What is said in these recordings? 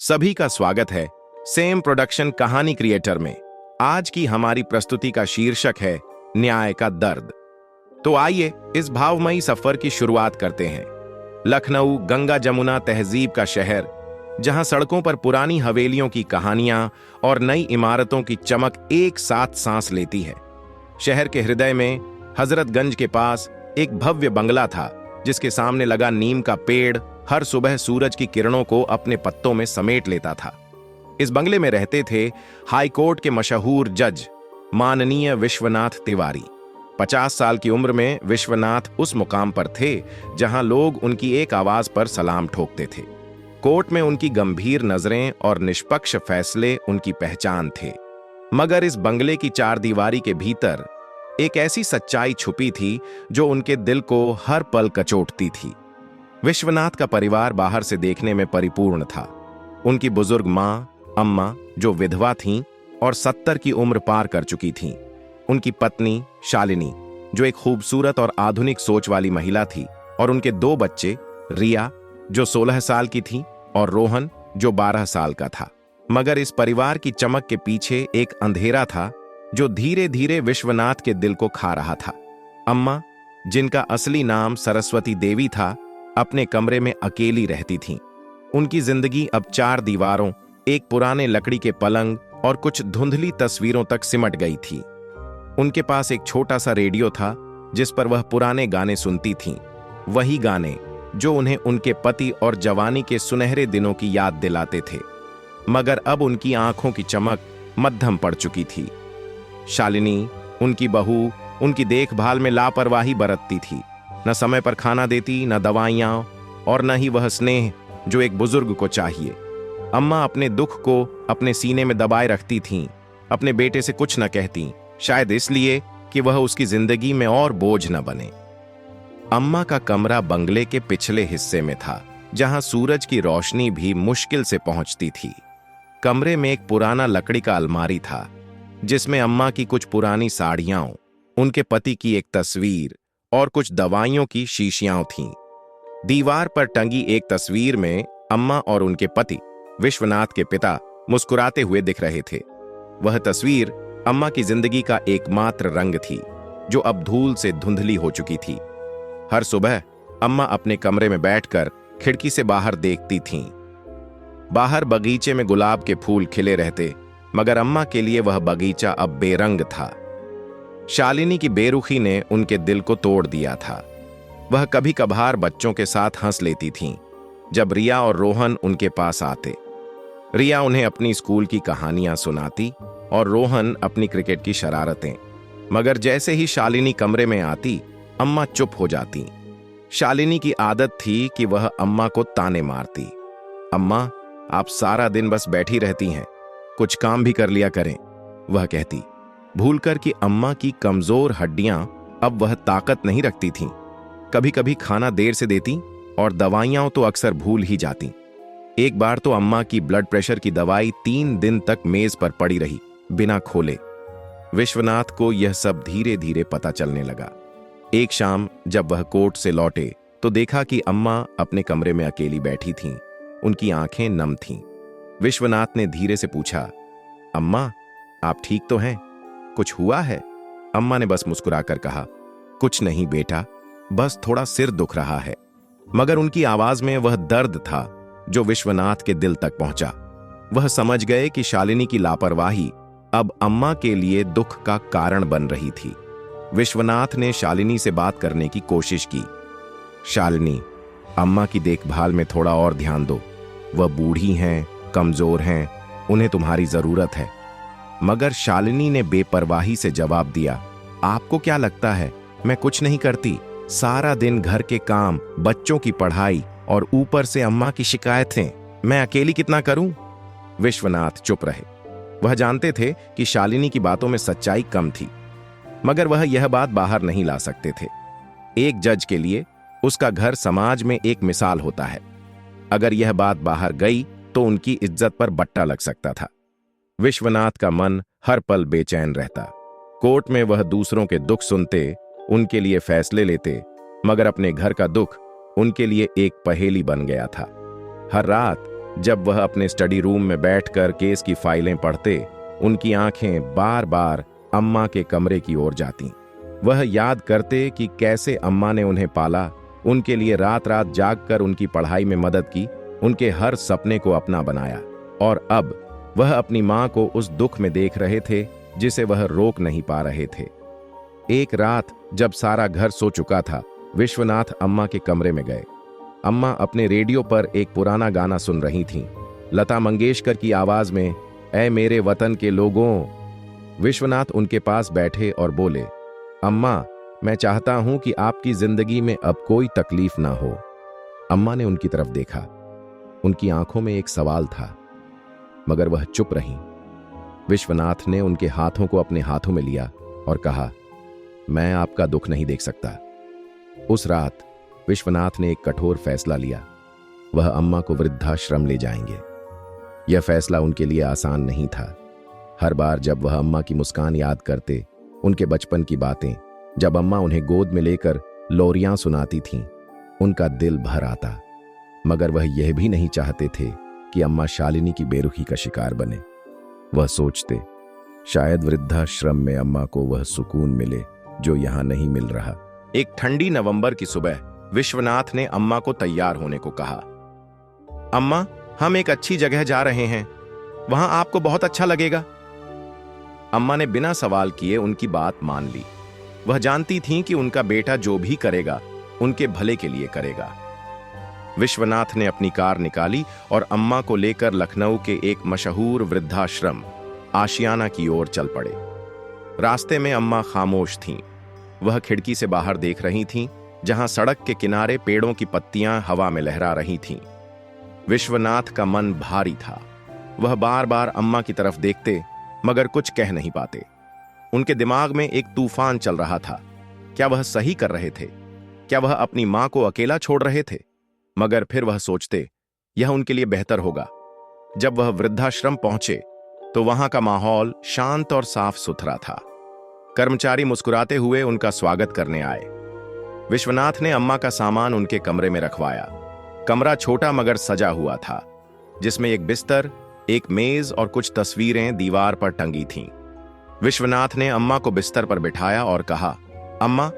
सभी का स्वागत है सेम प्रोडक्शन कहानी क्रिएटर में। आज की हमारी प्रस्तुति का शीर्षक है न्याय का दर्द। तो आइए इस भावमयी सफर की शुरुआत करते हैं। लखनऊ गंगा जमुना तहजीब का शहर, जहां सड़कों पर पुरानी हवेलियों की कहानियां और नई इमारतों की चमक एक साथ सांस लेती है। शहर के हृदय में हजरतगंज के पास एक भव्य बंगला था, जिसके सामने लगा नीम का पेड़ हर सुबह सूरज की किरणों को अपने पत्तों में समेट लेता था। इस बंगले में रहते थे हाई कोर्ट के मशहूर जज माननीय विश्वनाथ तिवारी। 50 साल की उम्र में विश्वनाथ उस मुकाम पर थे जहां लोग उनकी एक आवाज पर सलाम ठोकते थे। कोर्ट में उनकी गंभीर नजरें और निष्पक्ष फैसले उनकी पहचान थे। मगर इस बंगले की चारदीवारी के भीतर एक ऐसी सच्चाई छुपी थी जो उनके दिल को हर पल कचोटती थी। विश्वनाथ का परिवार बाहर से देखने में परिपूर्ण था। उनकी बुजुर्ग माँ अम्मा, जो विधवा थीं और 70 की उम्र पार कर चुकी थीं। उनकी पत्नी शालिनी, जो एक खूबसूरत और आधुनिक सोच वाली महिला थी, और उनके 2 बच्चे, रिया जो 16 साल की थी और रोहन जो 12 साल का था। मगर इस परिवार की चमक के पीछे एक अंधेरा था जो धीरे धीरे विश्वनाथ के दिल को खा रहा था। अम्मा, जिनका असली नाम सरस्वती देवी था, अपने कमरे में अकेली रहती थीं। उनकी जिंदगी अब 4 दीवारों, एक पुराने लकड़ी के पलंग और कुछ धुंधली तस्वीरों तक सिमट गई थी। उनके पास एक छोटा सा रेडियो था जिस पर वह पुराने गाने सुनती थीं, वही गाने जो उन्हें उनके पति और जवानी के सुनहरे दिनों की याद दिलाते थे। मगर अब उनकी आंखों की चमक मध्यम पड़ चुकी थी। शालिनी, उनकी बहू, उनकी देखभाल में लापरवाही बरतती थी। न समय पर खाना देती, न दवाइयां, और न ही वह स्नेह जो एक बुजुर्ग को चाहिए। अम्मा अपने दुख को अपने सीने में दबाए रखती थीं, अपने बेटे से कुछ न कहती, शायद इसलिए कि वह उसकी जिंदगी में और बोझ न बने। अम्मा का कमरा बंगले के पिछले हिस्से में था, जहां सूरज की रोशनी भी मुश्किल से पहुंचती थी। कमरे में एक पुराना लकड़ी का अलमारी था, जिसमें अम्मा की कुछ पुरानी साड़ियां, उनके पति की एक तस्वीर और कुछ दवाइयों की शीशियां थीं। दीवार पर टंगी एक तस्वीर में अम्मा और उनके पति विश्वनाथ के पिता मुस्कुराते हुए दिख रहे थे। वह तस्वीर अम्मा की जिंदगी का एकमात्र रंग थी, जो अब धूल से धुंधली हो चुकी थी। हर सुबह अम्मा अपने कमरे में बैठकर खिड़की से बाहर देखती थीं। बाहर बगीचे में गुलाब के फूल खिले रहते, मगर अम्मा के लिए वह बगीचा अब बेरंग था। शालिनी की बेरुखी ने उनके दिल को तोड़ दिया था। वह कभी कभार बच्चों के साथ हंस लेती थीं, जब रिया और रोहन उनके पास आते। रिया उन्हें अपनी स्कूल की कहानियां सुनाती और रोहन अपनी क्रिकेट की शरारतें। मगर जैसे ही शालिनी कमरे में आती, अम्मा चुप हो जाती। शालिनी की आदत थी कि वह अम्मा को ताने मारती। अम्मा, आप सारा दिन बस बैठी रहती हैं, कुछ काम भी कर लिया करें, वह कहती, भूलकर कि अम्मा की कमजोर हड्डियां अब वह ताकत नहीं रखती थीं। कभी कभी खाना देर से देती और दवाइयां तो अक्सर भूल ही जाती। एक बार तो अम्मा की ब्लड प्रेशर की दवाई 3 दिन तक मेज पर पड़ी रही, बिना खोले। विश्वनाथ को यह सब धीरे धीरे पता चलने लगा। एक शाम जब वह कोर्ट से लौटे तो देखा कि अम्मा अपने कमरे में अकेली बैठी थीं। उनकी आंखें नम थीं। विश्वनाथ ने धीरे से पूछा, अम्मा, आप ठीक तो हैं? कुछ हुआ है? अम्मा ने बस मुस्कुराकर कहा, कुछ नहीं बेटा, बस थोड़ा सिर दुख रहा है। मगर उनकी आवाज में वह दर्द था जो विश्वनाथ के दिल तक पहुंचा। वह समझ गए कि शालिनी की लापरवाही अब अम्मा के लिए दुख का कारण बन रही थी। विश्वनाथ ने शालिनी से बात करने की कोशिश की। शालिनी, अम्मा की देखभाल में थोड़ा और ध्यान दो। वह बूढ़ी हैं, कमजोर हैं, उन्हें तुम्हारी जरूरत है। मगर शालिनी ने बेपरवाही से जवाब दिया, आपको क्या लगता है मैं कुछ नहीं करती? सारा दिन घर के काम, बच्चों की पढ़ाई और ऊपर से अम्मा की शिकायतें, मैं अकेली कितना करूं? विश्वनाथ चुप रहे। वह जानते थे कि शालिनी की बातों में सच्चाई कम थी, मगर वह यह बात बाहर नहीं ला सकते थे। एक जज के लिए उसका घर समाज में एक मिसाल होता है। अगर यह बात बाहर गई तो उनकी इज्जत पर बट्टा लग सकता था। विश्वनाथ का मन हर पल बेचैन रहता। कोर्ट में वह दूसरों के दुख सुनते, उनके लिए फैसले लेते, मगर अपने घर का दुख उनके लिए एक पहेली बन गया था। हर रात जब वह अपने स्टडी रूम में बैठकर केस की फाइलें पढ़ते, उनकी आंखें बार बार अम्मा के कमरे की ओर जातीं। वह याद करते कि कैसे अम्मा ने उन्हें पाला, उनके लिए रात रात जागकर उनकी पढ़ाई में मदद की, उनके हर सपने को अपना बनाया। और अब वह अपनी मां को उस दुख में देख रहे थे जिसे वह रोक नहीं पा रहे थे। एक रात जब सारा घर सो चुका था, विश्वनाथ अम्मा के कमरे में गए। अम्मा अपने रेडियो पर एक पुराना गाना सुन रही थीं, लता मंगेशकर की आवाज में, ऐ मेरे वतन के लोगों। विश्वनाथ उनके पास बैठे और बोले, अम्मा, मैं चाहता हूं कि आपकी जिंदगी में अब कोई तकलीफ ना हो। अम्मा ने उनकी तरफ देखा। उनकी आंखों में एक सवाल था, मगर वह चुप रहीं। विश्वनाथ ने उनके हाथों को अपने हाथों में लिया और कहा, मैं आपका दुख नहीं देख सकता। उस रात विश्वनाथ ने एक कठोर फैसला लिया। वह अम्मा को वृद्धाश्रम ले जाएंगे। यह फैसला उनके लिए आसान नहीं था। हर बार जब वह अम्मा की मुस्कान याद करते, उनके बचपन की बातें, जब अम्मा उन्हें गोद में लेकर लोरियां सुनाती थीं, उनका दिल भर आता। मगर वह यह भी नहीं चाहते थे कि अम्मा शालिनी की बेरुखी का शिकार बने। वह सोचते, शायद वृद्धाश्रम में अम्मा को वह सुकून मिले जो यहां नहीं मिल रहा। एक ठंडी नवंबर की सुबह विश्वनाथ ने अम्मा को तैयार होने को कहा। अम्मा, हम एक अच्छी जगह जा रहे हैं, वहां आपको बहुत अच्छा लगेगा। अम्मा ने बिना सवाल किए उनकी बात मान ली। वह जानती थीं कि उनका बेटा जो भी करेगा उनके भले के लिए करेगा। विश्वनाथ ने अपनी कार निकाली और अम्मा को लेकर लखनऊ के एक मशहूर वृद्धाश्रम आशियाना की ओर चल पड़े। रास्ते में अम्मा खामोश थीं। वह खिड़की से बाहर देख रही थीं, जहां सड़क के किनारे पेड़ों की पत्तियां हवा में लहरा रही थीं। विश्वनाथ का मन भारी था। वह बार बार अम्मा की तरफ देखते, मगर कुछ कह नहीं पाते। उनके दिमाग में एक तूफान चल रहा था। क्या वह सही कर रहे थे? क्या वह अपनी मां को अकेला छोड़ रहे थे? मगर फिर वह सोचते, यह उनके लिए बेहतर होगा। जब वह वृद्धाश्रम पहुंचे तो वहां का माहौल शांत और साफ सुथरा था। कर्मचारी मुस्कुराते हुए उनका स्वागत करने आए। विश्वनाथ ने अम्मा का सामान उनके कमरे में रखवाया। कमरा छोटा मगर सजा हुआ था, जिसमें एक बिस्तर, एक मेज और कुछ तस्वीरें दीवार पर टंगी थीं। विश्वनाथ ने अम्मा को बिस्तर पर बिठाया और कहा, अम्मा,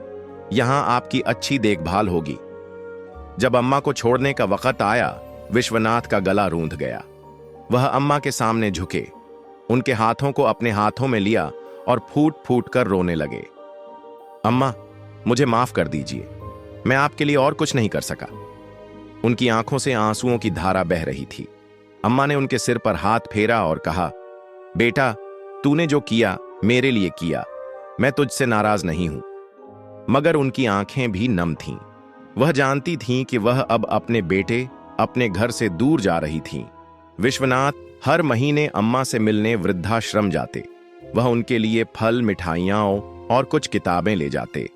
यहां आपकी अच्छी देखभाल होगी। जब अम्मा को छोड़ने का वक्त आया, विश्वनाथ का गला रूंध गया। वह अम्मा के सामने झुके, उनके हाथों को अपने हाथों में लिया और फूट फूट कर रोने लगे। अम्मा, मुझे माफ कर दीजिए, मैं आपके लिए और कुछ नहीं कर सका। उनकी आंखों से आंसुओं की धारा बह रही थी। अम्मा ने उनके सिर पर हाथ फेरा और कहा, बेटा, तूने जो किया मेरे लिए किया, मैं तुझसे नाराज नहीं हूं। मगर उनकी आंखें भी नम थीं। वह जानती थीं कि वह अब अपने बेटे, अपने घर से दूर जा रही थीं। विश्वनाथ हर महीने अम्मा से मिलने वृद्धाश्रम जाते। वह उनके लिए फल, मिठाइयां और कुछ किताबें ले जाते।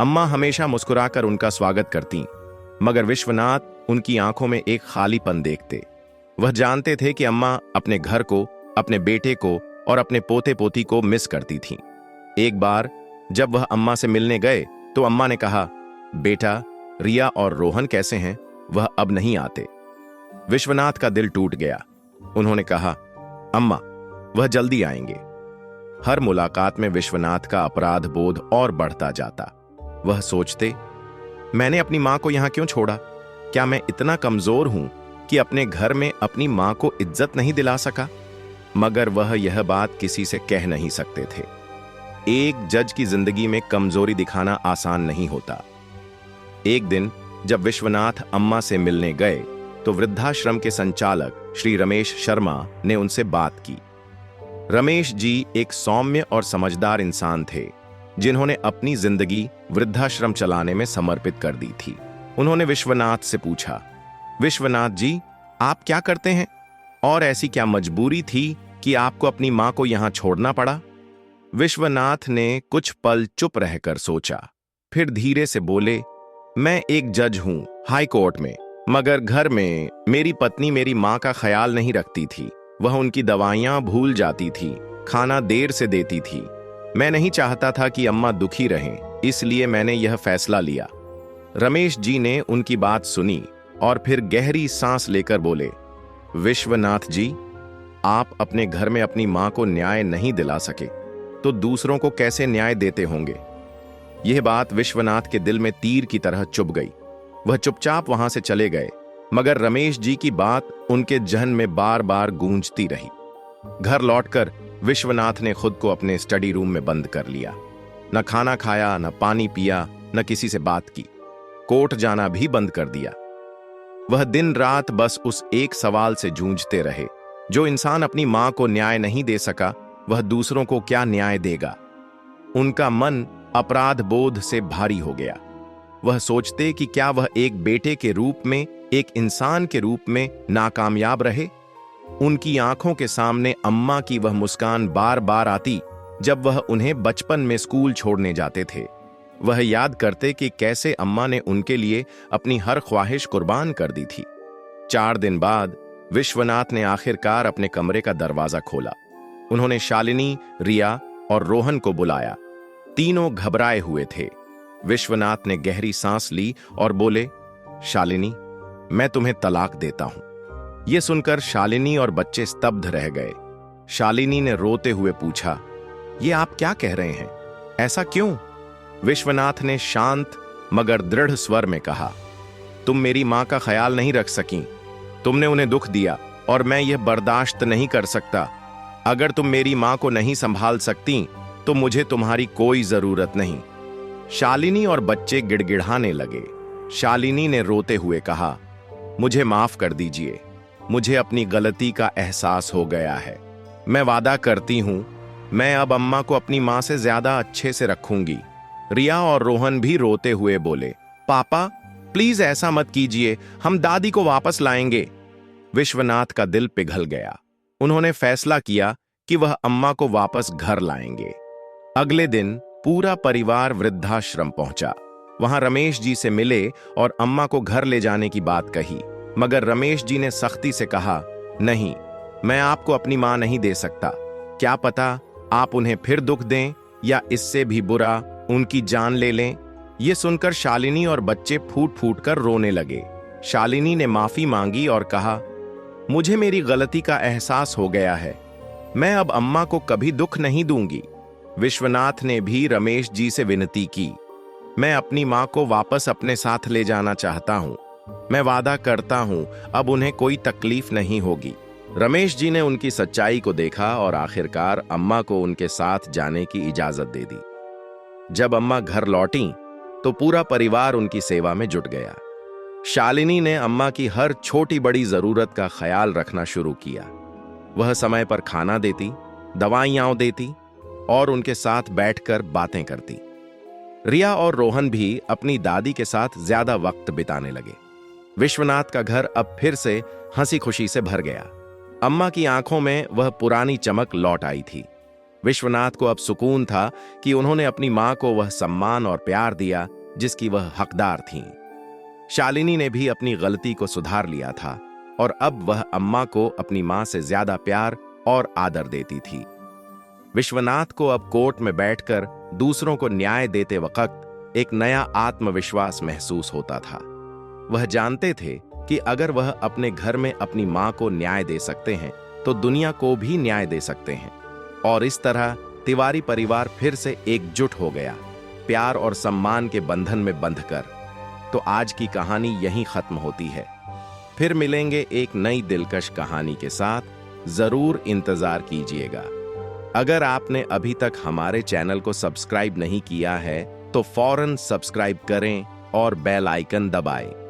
अम्मा हमेशा मुस्कुराकर उनका स्वागत करती, मगर विश्वनाथ उनकी आंखों में एक खालीपन देखते। वह जानते थे कि अम्मा अपने घर को, अपने बेटे को और अपने पोते पोती को मिस करती थीं। एक बार जब वह अम्मा से मिलने गए तो अम्मा ने कहा, बेटा, रिया और रोहन कैसे हैं? वह अब नहीं आते। विश्वनाथ का दिल टूट गया। उन्होंने कहा, अम्मा, वह जल्दी आएंगे। हर मुलाकात में विश्वनाथ का अपराध बोध और बढ़ता जाता। वह सोचते, मैंने अपनी मां को यहां क्यों छोड़ा? क्या मैं इतना कमजोर हूं कि अपने घर में अपनी मां को इज्जत नहीं दिला सका? मगर वह यह बात किसी से कह नहीं सकते थे। एक जज की जिंदगी में कमजोरी दिखाना आसान नहीं होता। एक दिन जब विश्वनाथ अम्मा से मिलने गए तो वृद्धाश्रम के संचालक श्री रमेश शर्मा ने उनसे बात की। रमेश जी एक सौम्य और समझदार इंसान थे, जिन्होंने अपनी जिंदगी वृद्धाश्रम चलाने में समर्पित कर दी थी। उन्होंने विश्वनाथ से पूछा, विश्वनाथ जी, आप क्या करते हैं और ऐसी क्या मजबूरी थी कि आपको अपनी मां को यहां छोड़ना पड़ा? विश्वनाथ ने कुछ पल चुप रहकर सोचा, फिर धीरे से बोले, मैं एक जज हूं हाई कोर्ट में, मगर घर में मेरी पत्नी मेरी मां का ख्याल नहीं रखती थी। वह उनकी दवाइयां भूल जाती थी, खाना देर से देती थी। मैं नहीं चाहता था कि अम्मा दुखी रहें, इसलिए मैंने यह फैसला लिया। रमेश जी ने उनकी बात सुनी और फिर गहरी सांस लेकर बोले, विश्वनाथ जी, आप अपने घर में अपनी मां को न्याय नहीं दिला सके तो दूसरों को कैसे न्याय देते होंगे। यह बात विश्वनाथ के दिल में तीर की तरह चुभ गई। वह चुपचाप वहां से चले गए, मगर रमेश जी की बात उनके जहन में बार बार गूंजती रही। घर लौटकर विश्वनाथ ने खुद को अपने स्टडी रूम में बंद कर लिया। न खाना खाया, न पानी पिया, न किसी से बात की। कोर्ट जाना भी बंद कर दिया। वह दिन रात बस उस एक सवाल से जूझते रहे, जो इंसान अपनी मां को न्याय नहीं दे सका, वह दूसरों को क्या न्याय देगा। उनका मन अपराध बोध से भारी हो गया। वह सोचते कि क्या वह एक बेटे के रूप में, एक इंसान के रूप में नाकामयाब रहे। उनकी आंखों के सामने अम्मा की वह मुस्कान बार बार आती जब वह उन्हें बचपन में स्कूल छोड़ने जाते थे। वह याद करते कि कैसे अम्मा ने उनके लिए अपनी हर ख्वाहिश कुर्बान कर दी थी। 4 दिन बाद विश्वनाथ ने आखिरकार अपने कमरे का दरवाजा खोला। उन्होंने शालिनी, रिया और रोहन को बुलाया। तीनों घबराए हुए थे। विश्वनाथ ने गहरी सांस ली और बोले, शालिनी, मैं तुम्हें तलाक देता हूं। यह सुनकर शालिनी और बच्चे स्तब्ध रह गए। शालिनी ने रोते हुए पूछा, ये आप क्या कह रहे हैं? ऐसा क्यों? विश्वनाथ ने शांत मगर दृढ़ स्वर में कहा, तुम मेरी मां का ख्याल नहीं रख सकी। तुमने उन्हें दुख दिया और मैं यह बर्दाश्त नहीं कर सकता। अगर तुम मेरी मां को नहीं संभाल सकती तो मुझे तुम्हारी कोई जरूरत नहीं। शालिनी और बच्चे गिड़गिड़ाने लगे। शालिनी ने रोते हुए कहा, मुझे माफ कर दीजिए। मुझे अपनी गलती का एहसास हो गया है। मैं वादा करती हूं, मैं अब अम्मा को अपनी मां से ज्यादा अच्छे से रखूंगी। रिया और रोहन भी रोते हुए बोले, पापा प्लीज ऐसा मत कीजिए, हम दादी को वापस लाएंगे। विश्वनाथ का दिल पिघल गया। उन्होंने फैसला किया कि वह अम्मा को वापस घर लाएंगे। अगले दिन पूरा परिवार वृद्धाश्रम पहुंचा। वहां रमेश जी से मिले और अम्मा को घर ले जाने की बात कही, मगर रमेश जी ने सख्ती से कहा, नहीं, मैं आपको अपनी मां नहीं दे सकता। क्या पता आप उन्हें फिर दुख दें या इससे भी बुरा उनकी जान ले लें। यह सुनकर शालिनी और बच्चे फूट फूट कर रोने लगे। शालिनी ने माफी मांगी और कहा, मुझे मेरी गलती का एहसास हो गया है। मैं अब अम्मा को कभी दुख नहीं दूंगी। विश्वनाथ ने भी रमेश जी से विनती की, मैं अपनी मां को वापस अपने साथ ले जाना चाहता हूं। मैं वादा करता हूं अब उन्हें कोई तकलीफ नहीं होगी। रमेश जी ने उनकी सच्चाई को देखा और आखिरकार अम्मा को उनके साथ जाने की इजाजत दे दी। जब अम्मा घर लौटी तो पूरा परिवार उनकी सेवा में जुट गया। शालिनी ने अम्मा की हर छोटी बड़ी जरूरत का ख्याल रखना शुरू किया। वह समय पर खाना देती, दवाइयां देती और उनके साथ बैठकर बातें करती। रिया और रोहन भी अपनी दादी के साथ ज्यादा वक्त बिताने लगे। विश्वनाथ का घर अब फिर से हंसी खुशी से भर गया। अम्मा की आंखों में वह पुरानी चमक लौट आई थी। विश्वनाथ को अब सुकून था कि उन्होंने अपनी मां को वह सम्मान और प्यार दिया जिसकी वह हकदार थीं। शालिनी ने भी अपनी गलती को सुधार लिया था और अब वह अम्मा को अपनी मां से ज्यादा प्यार और आदर देती थी। विश्वनाथ को अब कोर्ट में बैठकर दूसरों को न्याय देते वक्त एक नया आत्मविश्वास महसूस होता था। वह जानते थे कि अगर वह अपने घर में अपनी मां को न्याय दे सकते हैं तो दुनिया को भी न्याय दे सकते हैं। और इस तरह तिवारी परिवार फिर से एकजुट हो गया, प्यार और सम्मान के बंधन में बंधकर। तो आज की कहानी यहीं खत्म होती है। फिर मिलेंगे एक नई दिलकश कहानी के साथ। जरूर इंतजार कीजिएगा। अगर आपने अभी तक हमारे चैनल को सब्सक्राइब नहीं किया है तो फौरन सब्सक्राइब करें और बेल आइकन दबाएं।